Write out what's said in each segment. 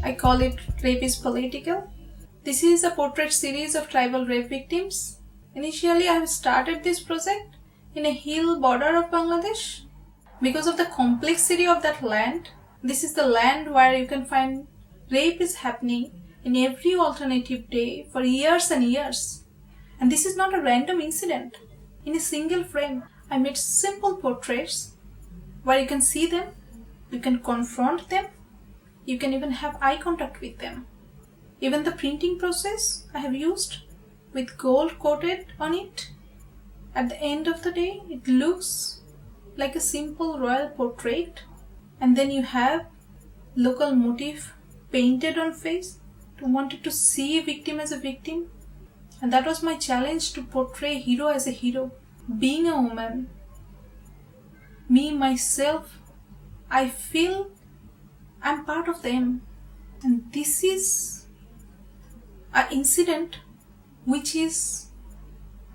I call it Rape is Political. This is a portrait series of tribal rape victims. Initially, I have started this project in a hill border of Bangladesh. Because of the complexity of that land, this is the land where you can find rape is happening in every alternative day for years and years. And this is not a random incident. In a single frame, I made simple portraits where you can see them, you can confront them, you can even have eye contact with them. Even the printing process I have used with gold coated on it. At the end of the day, it looks like a simple royal portrait, and then you have local motif painted on face to wanted to see a victim as a victim. And that was my challenge, to portray a hero as a hero. Being a woman, me myself, I feel I'm part of them. And this is an incident which is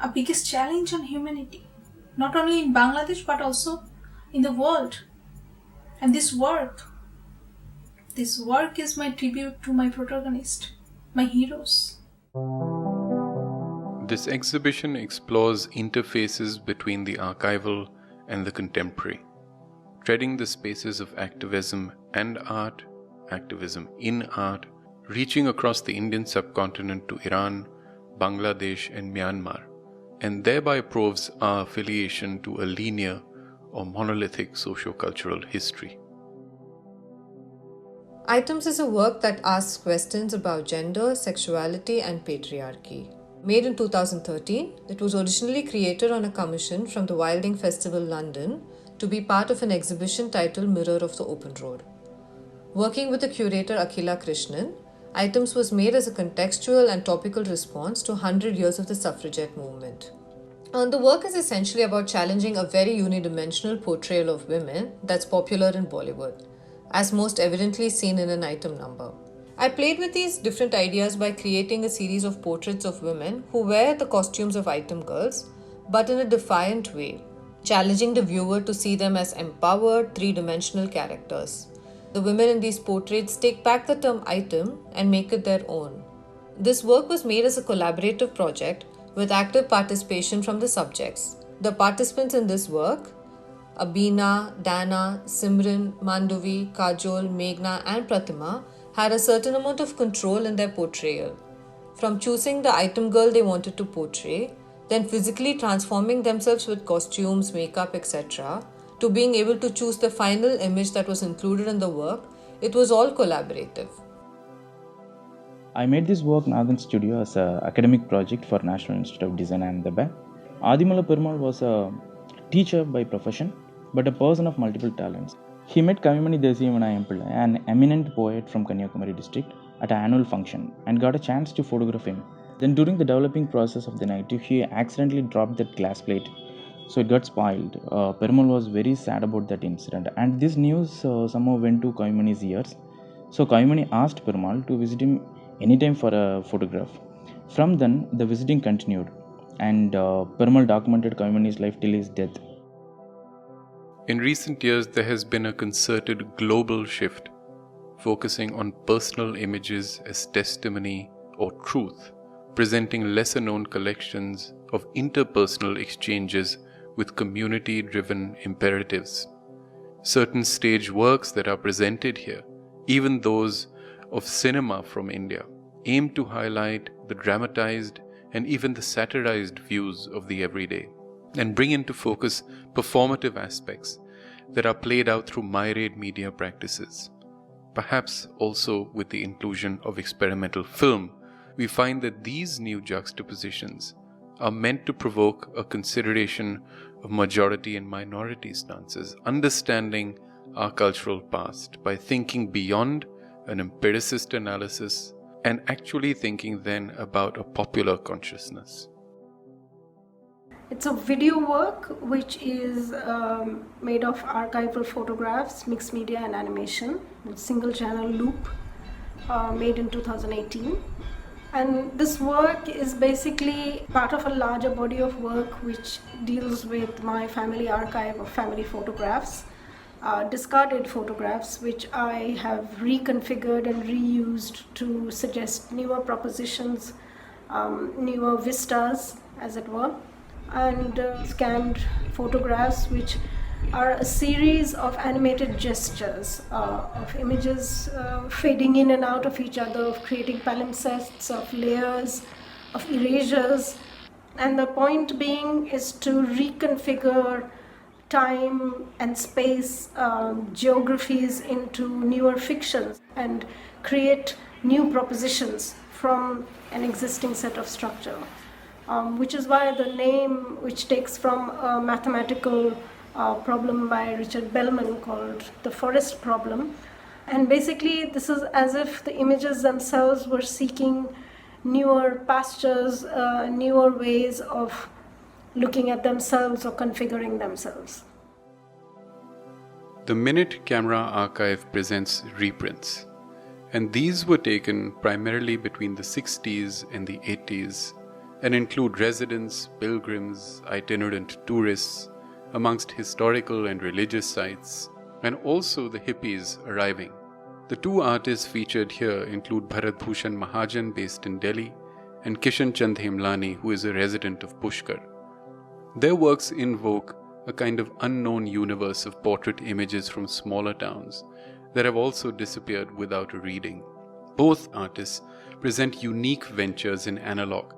a biggest challenge on humanity, not only in Bangladesh but also in the world. And this work is my tribute to my protagonist, my heroes. This exhibition explores interfaces between the archival and the contemporary, treading the spaces of activism and art, activism in art, reaching across the Indian subcontinent to Iran, Bangladesh and Myanmar, and thereby proves our affiliation to a linear or monolithic socio-cultural history. Items is a work that asks questions about gender, sexuality and patriarchy. Made in 2013, it was originally created on a commission from the Wilding Festival London to be part of an exhibition titled Mirror of the Open Road. Working with the curator Akhila Krishnan, Items was made as a contextual and topical response to 100 years of the suffragette movement. The work is essentially about challenging a very unidimensional portrayal of women that's popular in Bollywood, as most evidently seen in an item number. I played with these different ideas by creating a series of portraits of women who wear the costumes of item girls, but in a defiant way, challenging the viewer to see them as empowered, three-dimensional characters. The women in these portraits take back the term item and make it their own. This work was made as a collaborative project with active participation from the subjects. The participants in this work, Abina, Dana, Simran, Mandovi, Kajol, Meghna and Pratima, had a certain amount of control in their portrayal. From choosing the item girl they wanted to portray, then physically transforming themselves with costumes, makeup, etc., to being able to choose the final image that was included in the work, it was all collaborative. I made this work in Nagan Studio as an academic project for National Institute of Design and Ahmedabad. Adimala Perumal was a teacher by profession, but a person of multiple talents. He met Kavimani Desivanayampilla, an eminent poet from Kanyakumari district, at an annual function and got a chance to photograph him. Then during the developing process of the narrative, he accidentally dropped that glass plate, so it got spoiled. Perumal was very sad about that incident, and this news somehow went to Kavimani's ears. So Kavimani asked Perumal to visit him anytime for a photograph. From then, the visiting continued, and Perumal documented Kavimani's life till his death. In recent years, there has been a concerted global shift, focusing on personal images as testimony or truth, presenting lesser-known collections of interpersonal exchanges with community-driven imperatives. Certain stage works that are presented here, even those of cinema from India, aim to highlight the dramatized and even the satirized views of the everyday, and bring into focus performative aspects that are played out through myriad media practices. Perhaps also with the inclusion of experimental film, we find that these new juxtapositions are meant to provoke a consideration of majority and minority stances, understanding our cultural past by thinking beyond an empiricist analysis and actually thinking then about a popular consciousness. It's a video work which is made of archival photographs, mixed media and animation, single channel loop, made in 2018. And this work is basically part of a larger body of work which deals with my family archive of family photographs. discarded photographs, which I have reconfigured and reused to suggest newer propositions, newer vistas, as it were, and scanned photographs, which are a series of animated gestures, of images fading in and out of each other, of creating palimpsests, of layers, of erasures. And the point being is to reconfigure time and space, geographies into newer fictions and create new propositions from an existing set of structure. Which is why the name, which takes from a mathematical problem by Richard Bellman called the forest problem. And basically this is as if the images themselves were seeking newer pastures, newer ways of looking at themselves or configuring themselves. The Minute Camera Archive presents reprints, and these were taken primarily between the 60s and the 80s and include residents, pilgrims, itinerant tourists, amongst historical and religious sites, and also the hippies arriving. The two artists featured here include Bharat Bhushan Mahajan, based in Delhi, and Kishan Chand Hemlani, who is a resident of Pushkar. Their works invoke a kind of unknown universe of portrait images from smaller towns that have also disappeared without a reading. Both artists present unique ventures in analog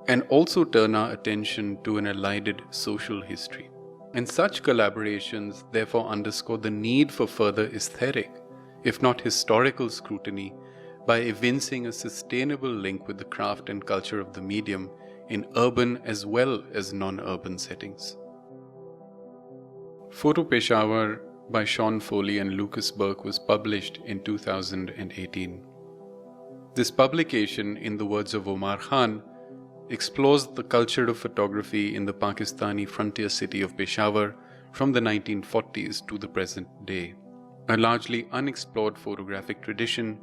and also turn our attention to an elided social history. And such collaborations therefore underscore the need for further aesthetic, if not historical scrutiny, by evincing a sustainable link with the craft and culture of the medium in urban as well as non-urban settings. Photo Peshawar by Sean Foley and Lucas Burke was published in 2018. This publication, in the words of Omar Khan, explores the culture of photography in the Pakistani frontier city of Peshawar from the 1940s to the present day, a largely unexplored photographic tradition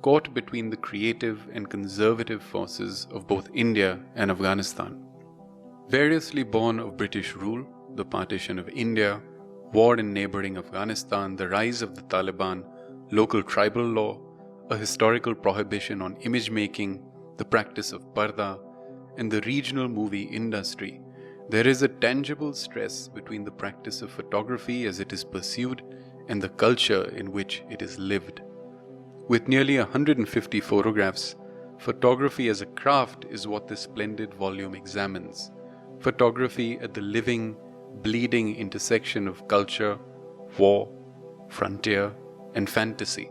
caught between the creative and conservative forces of both India and Afghanistan. Variously born of British rule, the partition of India, war in neighboring Afghanistan, the rise of the Taliban, local tribal law, a historical prohibition on image making, the practice of parda, and the regional movie industry, there is a tangible stress between the practice of photography as it is pursued and the culture in which it is lived. With nearly 150 photographs, photography as a craft is what this splendid volume examines. Photography at the living, bleeding intersection of culture, war, frontier, and fantasy.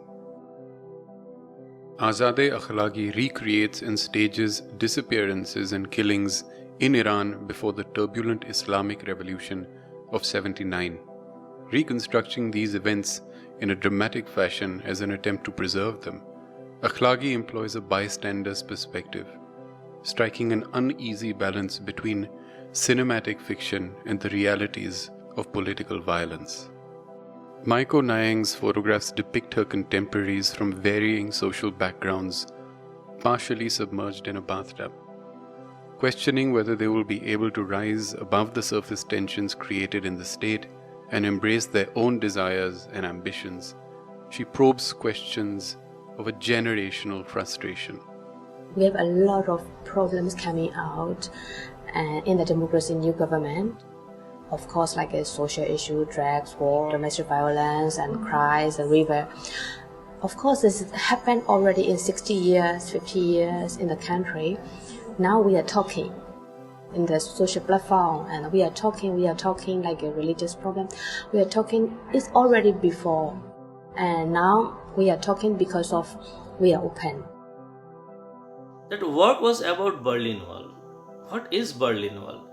Azadeh Akhlaqi recreates and stages disappearances and killings in Iran before the turbulent Islamic Revolution of '79, reconstructing these events in a dramatic fashion as an attempt to preserve them. Akhlaqi employs a bystander's perspective, striking an uneasy balance between cinematic fiction and the realities of political violence. Mayco Naing's photographs depict her contemporaries from varying social backgrounds, partially submerged in a bathtub. Questioning whether they will be able to rise above the surface tensions created in the state and embrace their own desires and ambitions, she probes questions of a generational frustration. We have a lot of problems coming out in the democracy new government. Of course, like a social issue, drugs, war, domestic violence, and cries, and river. Of course, this happened already in 60 years, 50 years in the country. Now we are talking in the social platform, and we are talking like a religious problem. We are talking, it's already before. And now we are talking because of we are open. That work was about Berlin Wall. What is Berlin Wall?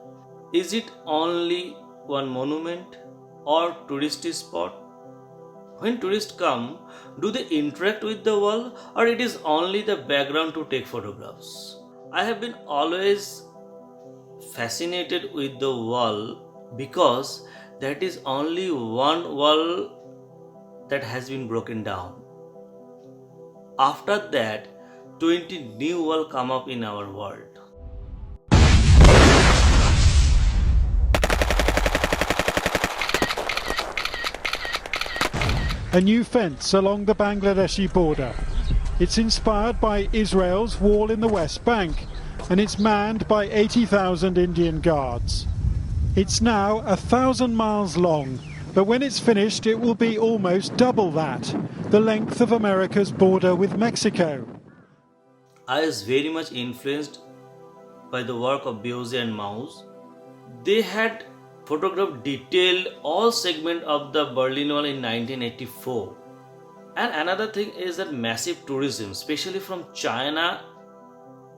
Is it only one monument or touristy spot? When tourists come, do they interact with the wall, or it is only the background to take photographs? I have been always fascinated with the wall because that is only one wall that has been broken down. After that, 20 new walls come up in our world. a new fence along the Bangladeshi border. It's inspired by Israel's wall in the West Bank, and it's manned by 80,000 Indian guards. It's now 1,000 miles long, but when it's finished it will be almost double that, the length of America's border with Mexico. I was very much influenced by the work of Beose and Maus. They had photographed detailed all segments of the Berlin Wall in 1984. And another thing is that massive tourism, especially from China,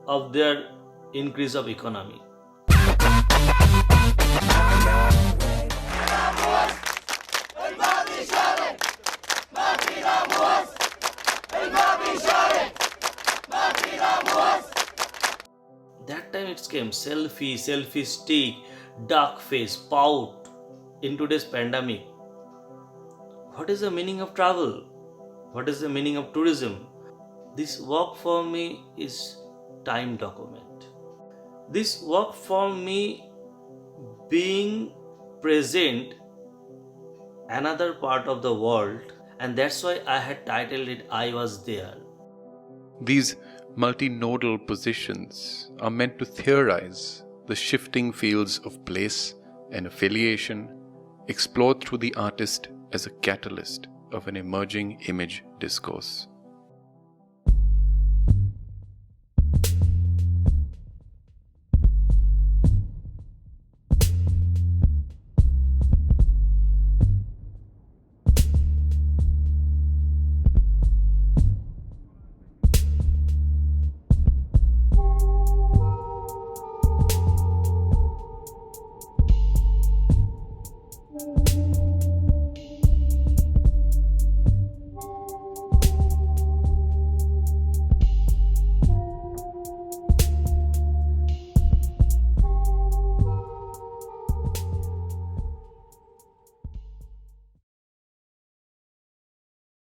of their increase of economy. That time it came selfie stick, dark face, pout. In today's pandemic, what is the meaning of travel? What is the meaning of tourism? This work for me is time document. This work for me being present another part of the world, and that's why I had titled it I Was There. These multinodal positions are meant to theorize the shifting fields of place and affiliation explored through the artist as a catalyst of an emerging image discourse.